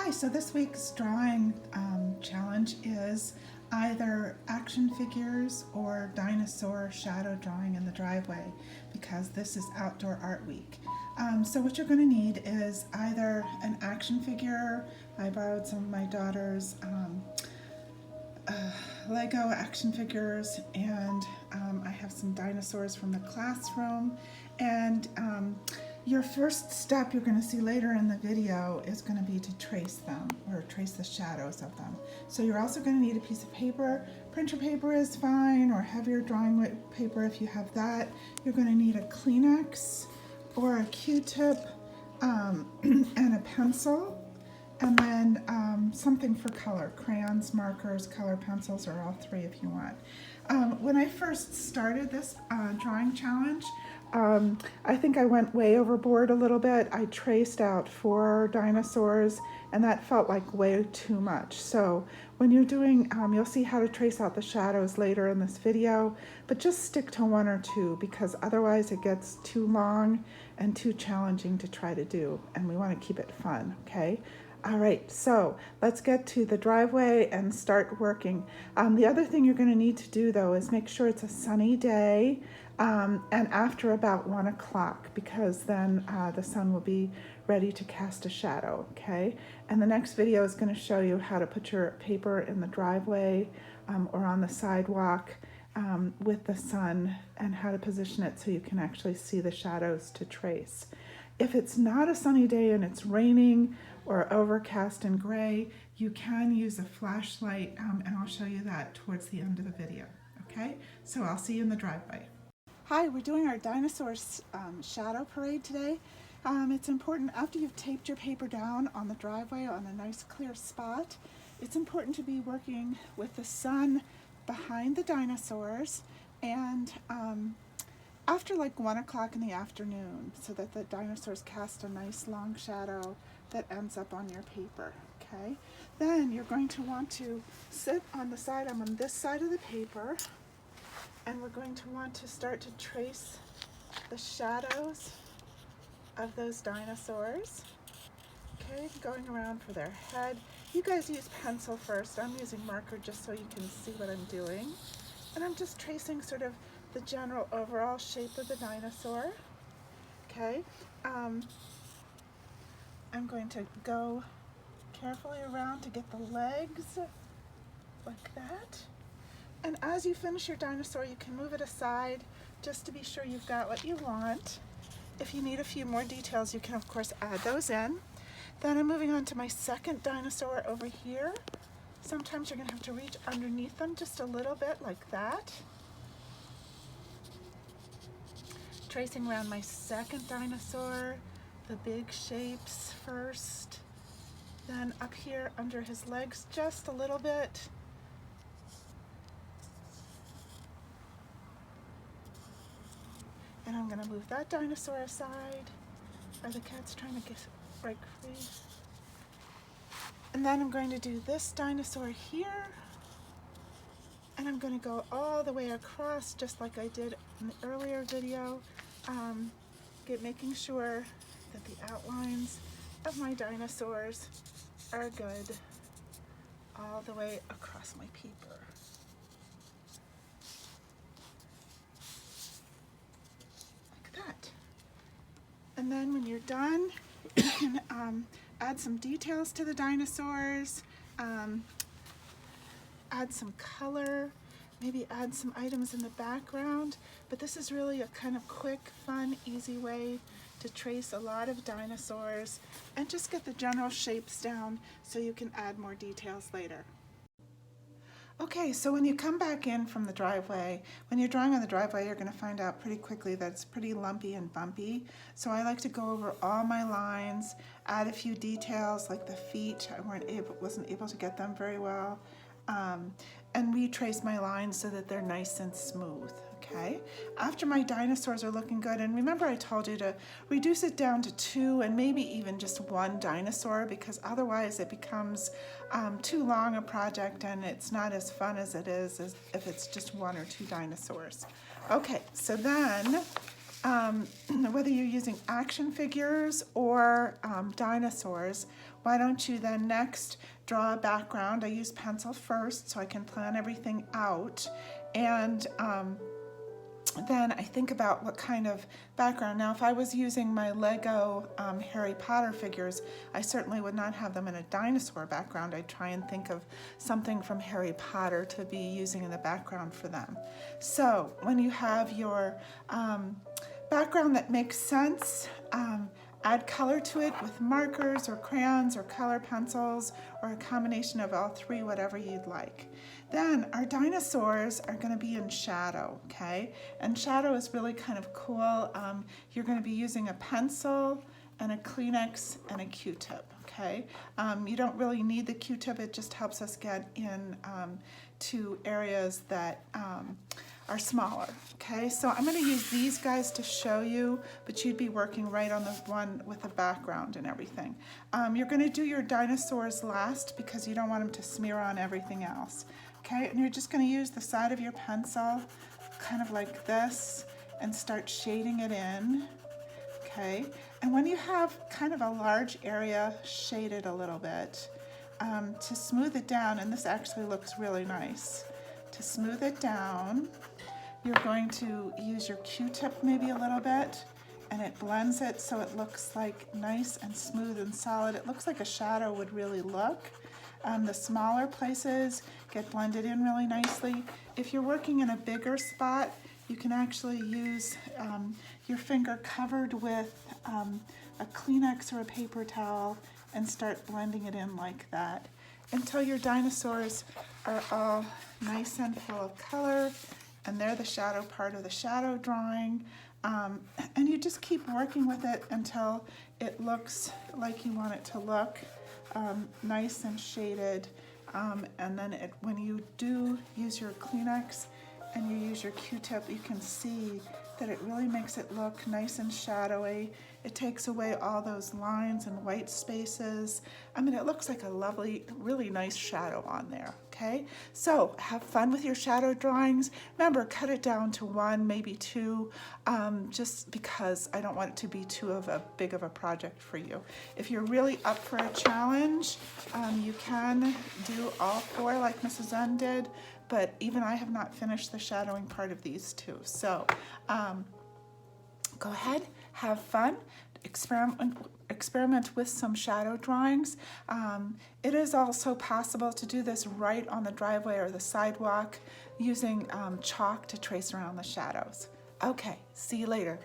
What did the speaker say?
Hi, so this week's drawing challenge is either action figures or dinosaur shadow drawing in the driveway because this is Outdoor Art Week. So what you're going to need is either an action figure. I borrowed some of my daughter's Lego action figures, and I have some dinosaurs from the classroom. And your first step you're going to see later in the video is going to be to trace them, or trace the shadows of them. So you're also going to need a piece of paper. Printer paper is fine, or heavier drawing paper if you have that. You're going to need a Kleenex or a Q-tip and a pencil. And then something for color, crayons, markers, color pencils, or all three if you want. When I first started this drawing challenge, I think I went way overboard a little bit. I traced out 4 dinosaurs, and that felt like way too much. So when you're doing, you'll see how to trace out the shadows later in this video, but just stick to 1 or 2 because otherwise it gets too long and too challenging to try to do, and we want to keep it fun, okay? All right, so let's get to the driveway and start working. The other thing you're going to need to do, though, is make sure it's a sunny day and after about 1 o'clock, because then the sun will be ready to cast a shadow, okay? And the next video is going to show you how to put your paper in the driveway or on the sidewalk with the sun, and how to position it so you can actually see the shadows to trace. If it's not a sunny day and it's raining or overcast and gray, you can use a flashlight, and I'll show you that towards the end of the video, okay? So I'll see you in the driveway. Hi, we're doing our dinosaurs shadow parade today. It's important, after you've taped your paper down on the driveway on a nice clear spot, it's important to be working with the sun behind the dinosaurs and after like 1 o'clock in the afternoon, so that the dinosaurs cast a nice long shadow that ends up on your paper, okay? Then you're going to want to sit on the side, I'm on this side of the paper, and we're going to want to start to trace the shadows of those dinosaurs, okay? Going around for their head. You guys use pencil first. I'm using marker just so you can see what I'm doing. And I'm just tracing sort of the general overall shape of the dinosaur, okay? I'm going to go carefully around to get the legs, like that. And as you finish your dinosaur, you can move it aside just to be sure you've got what you want. If you need a few more details, you can of course add those in. Then I'm moving on to my second dinosaur over here. Sometimes you're gonna have to reach underneath them just a little bit like that. Tracing around my second dinosaur, the big shapes first, then up here under his legs just a little bit. And I'm going to move that dinosaur aside. Are the cats trying to get break free? And then I'm going to do this dinosaur here, and I'm going to go all the way across just like I did in the earlier video, making sure that the outlines of my dinosaurs are good all the way across my paper. Like that. And then when you're done, you can add some details to the dinosaurs, add some color, maybe add some items in the background, but this is really a kind of quick, fun, easy way to trace a lot of dinosaurs and just get the general shapes down so you can add more details later. Okay, so when you come back in from the driveway, when you're drawing on the driveway, you're going to find out pretty quickly that it's pretty lumpy and bumpy. So I like to go over all my lines, add a few details like the feet. I wasn't able to get them very well. And retrace my lines so that they're nice and smooth, okay? After my dinosaurs are looking good, and remember I told you to reduce it down to 2 and maybe even just 1 dinosaur, because otherwise it becomes too long a project and it's not as fun as it is as if it's just 1 or 2 dinosaurs. Okay, so then whether you're using action figures or dinosaurs, why don't you then next draw a background? I use pencil first so I can plan everything out, and then I think about what kind of background. Now, if I was using my Lego Harry Potter figures, I certainly would not have them in a dinosaur background. I'd try and think of something from Harry Potter to be using in the background for them. So when you have your background that makes sense, add color to it with markers or crayons or color pencils or a combination of all three, whatever you'd like. Then our dinosaurs are going to be in shadow, okay? And shadow is really kind of cool. You're going to be using a pencil and a Kleenex and a Q-tip, okay? You don't really need the Q-tip, it just helps us get in to areas that are smaller, okay? So I'm gonna use these guys to show you, but you'd be working right on the one with the background and everything. You're gonna do your dinosaurs last because you don't want them to smear on everything else, okay? And you're just gonna use the side of your pencil, kind of like this, and start shading it in, okay? And when you have kind of a large area shaded a little bit, to smooth it down, and this actually looks really nice, to smooth it down, you're going to use your Q-tip maybe a little bit, and it blends it so it looks like nice and smooth and solid. It looks like a shadow would really look. The smaller places get blended in really nicely. If you're working in a bigger spot, you can actually use your finger covered with a Kleenex or a paper towel and start blending it in like that until your dinosaurs are all nice and full of color, and they're the shadow part of the shadow drawing. And you just keep working with it until it looks like you want it to look, nice and shaded. And then when you do use your Kleenex and you use your Q-tip, you can see that it really makes it look nice and shadowy. It takes away all those lines and white spaces. I mean, it looks like a lovely, really nice shadow on there, okay? So have fun with your shadow drawings. Remember, cut it down to 1, maybe 2, just because I don't want it to be too big of a project for you. If you're really up for a challenge, you can do all 4 like Mrs. N did, but even I have not finished the shadowing part of these 2. So go ahead, have fun, experiment with some shadow drawings. It is also possible to do this right on the driveway or the sidewalk using chalk to trace around the shadows. Okay, see you later.